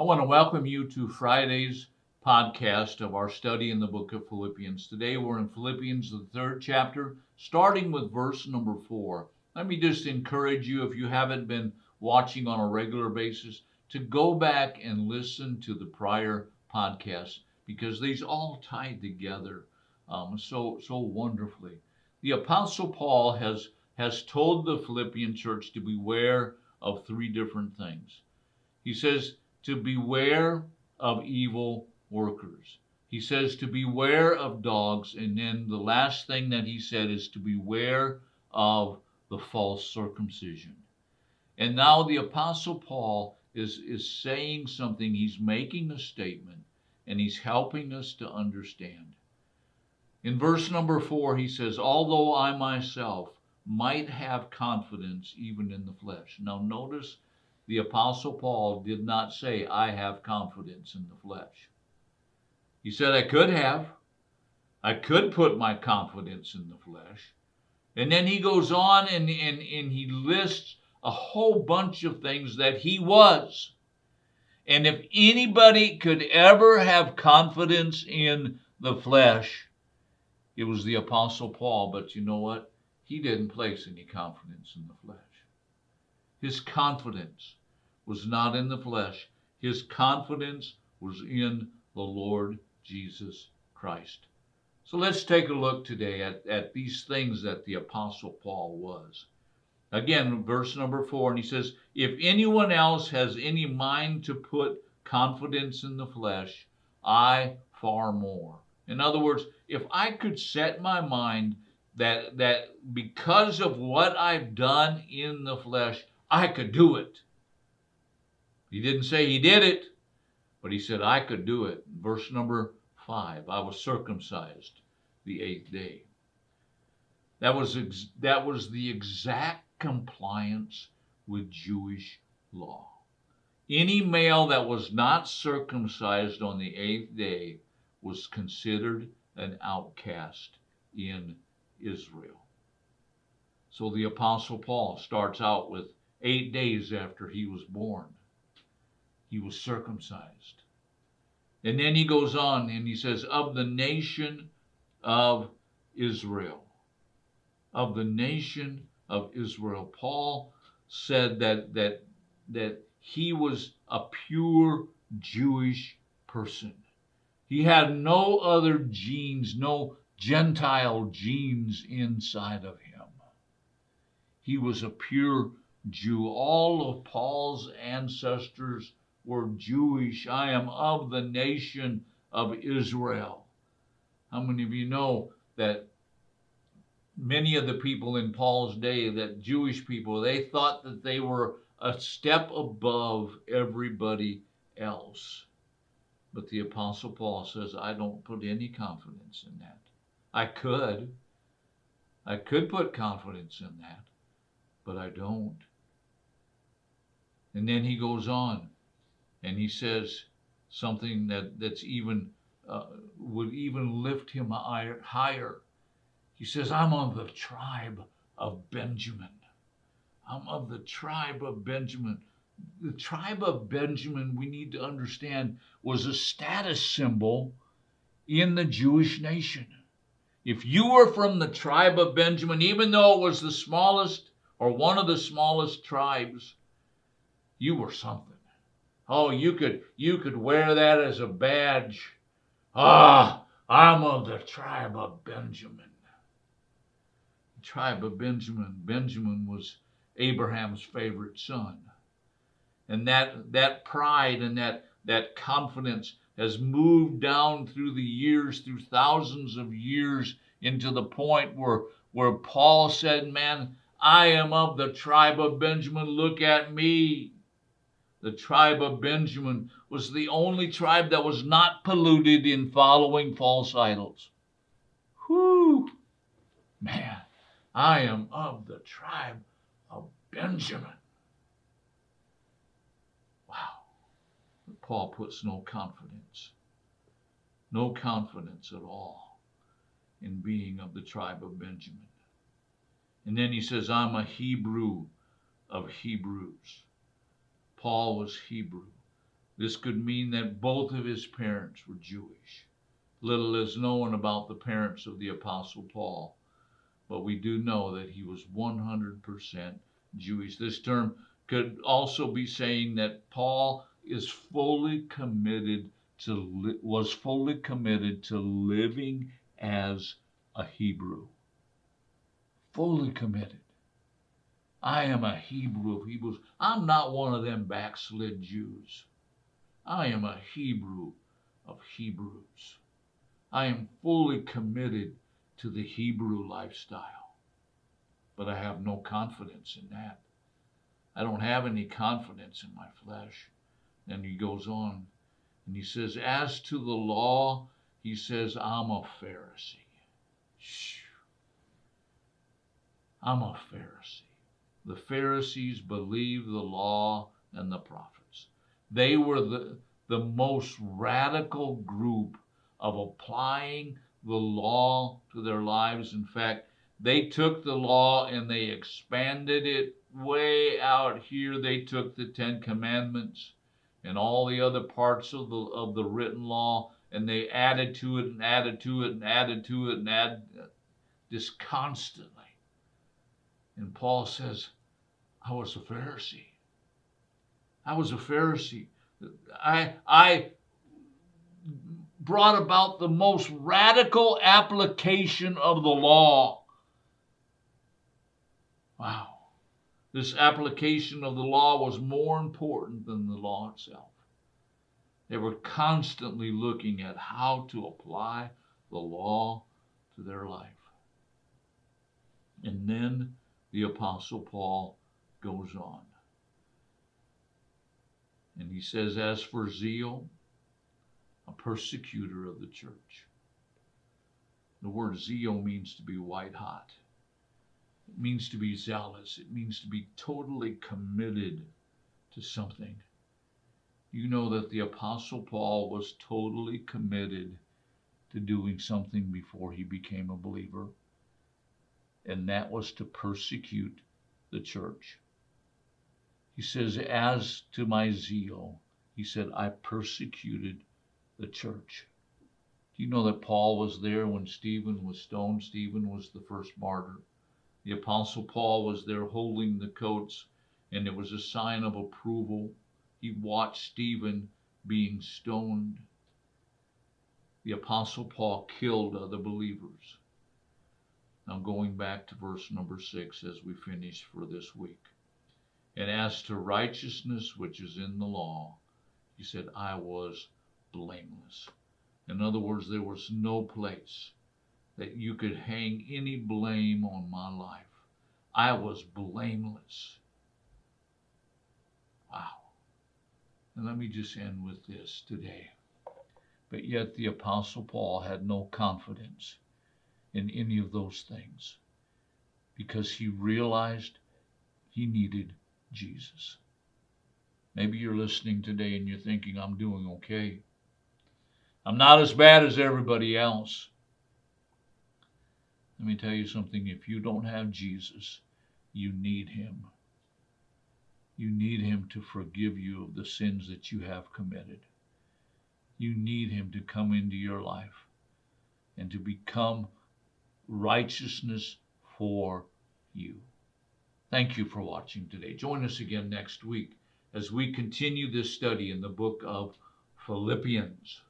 want to welcome you to Friday's podcast of our study in the book of Philippians. Today we're in Philippians, the 3rd chapter, starting with verse number 4. Let me just encourage you, if you haven't been watching on a regular basis, to go back and listen to the prior podcasts because these all tie together so wonderfully. The Apostle Paul has told the Philippian church to beware of 3 different things. He says to beware of evil workers. He says to beware of dogs. And then the last thing that he said is to beware of the false circumcision. And now the Apostle Paul is saying something. He's making a statement, and he's helping us to understand. In verse number 4, he says, although I myself might have confidence even in the flesh. Now notice, the Apostle Paul did not say, I have confidence in the flesh. He said, I could have. I could put my confidence in the flesh. And then he goes on and he lists a whole bunch of things that he was. And if anybody could ever have confidence in the flesh, it was the Apostle Paul. But you know what? He didn't place any confidence in the flesh. His confidence was not in the flesh. His confidence was in the Lord Jesus Christ. So let's take a look today at these things that the Apostle Paul was. Again, verse number 4, and he says, if anyone else has any mind to put confidence in the flesh, I far more. In other words, if I could set my mind that because of what I've done in the flesh, I could do it. He didn't say he did it, but he said I could do it. Verse number 5, I was circumcised the 8th day. That was the exact compliance with Jewish law. Any male that was not circumcised on the 8th day was considered an outcast in Israel. So the Apostle Paul starts out with 8 days after he was born. He was circumcised. And then he goes on and he says, of the nation of Israel. Of the nation of Israel. Paul said that he was a pure Jewish person. He had no other genes, no Gentile genes inside of him. He was a pure Jew. All of Paul's ancestors were Jewish. I am of the nation of Israel. How many of you know that many of the people in Paul's day, that Jewish people, they thought that they were a step above everybody else? But the Apostle Paul says, I don't put any confidence in that. I could put confidence in that, but I don't. And then he goes on and he says something that's even would even lift him higher. He says, I'm of the tribe of Benjamin. I'm of the tribe of Benjamin. The tribe of Benjamin, we need to understand, was a status symbol in the Jewish nation. If you were from the tribe of Benjamin, even though it was the smallest or one of the smallest tribes, you were something. Oh, you could wear that as a badge. I'm of the tribe of Benjamin. The tribe of Benjamin. Benjamin was Abraham's favorite son. And that pride and that confidence has moved down through the years, through thousands of years, into the point where Paul said, man, I am of the tribe of Benjamin. Look at me. The tribe of Benjamin was the only tribe that was not polluted in following false idols. Whew. Man, I am of the tribe of Benjamin. Wow. But Paul puts no confidence at all in being of the tribe of Benjamin. And then he says, I'm a Hebrew of Hebrews. Paul was Hebrew. This could mean that both of his parents were Jewish. Little is known about the parents of the Apostle Paul, but we do know that he was 100% Jewish. This term could also be saying that Paul was fully committed to living as a Hebrew. Fully committed. I am a Hebrew of Hebrews. I'm not one of them backslid Jews. I am a Hebrew of Hebrews. I am fully committed to the Hebrew lifestyle. But I have no confidence in that. I don't have any confidence in my flesh. And he goes on and he says, as to the law, he says, I'm a Pharisee. I'm a Pharisee. The Pharisees believed the law and the prophets. They were the most radical group of applying the law to their lives. In fact, they took the law and they expanded it way out here. They took the Ten Commandments and all the other parts of the written law, and they added to it and added to it and added to it and added this constantly. And Paul says, I was a Pharisee. I was a Pharisee. I brought about the most radical application of the law. Wow. This application of the law was more important than the law itself. They were constantly looking at how to apply the law to their life. And then the Apostle Paul goes on. And he says, as for zeal, a persecutor of the church. The word zeal means to be white hot. It means to be zealous. It means to be totally committed to something. You know that the Apostle Paul was totally committed to doing something before he became a believer, and that was to persecute the church. He says, as to my zeal, he said, I persecuted the church. Do you know that Paul was there when Stephen was stoned? Stephen was the first martyr. The Apostle Paul was there holding the coats, and it was a sign of approval. He watched Stephen being stoned. The Apostle Paul killed other believers. Now going back to verse number 6 as we finish for this week. And as to righteousness which is in the law, he said, I was blameless. In other words, there was no place that you could hang any blame on my life. I was blameless. Wow. And let me just end with this today. But yet the Apostle Paul had no confidence in any of those things because he realized he needed Jesus. Maybe you're listening today and you're thinking, I'm doing okay. I'm not as bad as everybody else. Let me tell you something. If you don't have Jesus, you need him. You need him to forgive you of the sins that you have committed. You need him to come into your life and to become righteousness for you. Thank you for watching today. Join us again next week as we continue this study in the book of Philippians.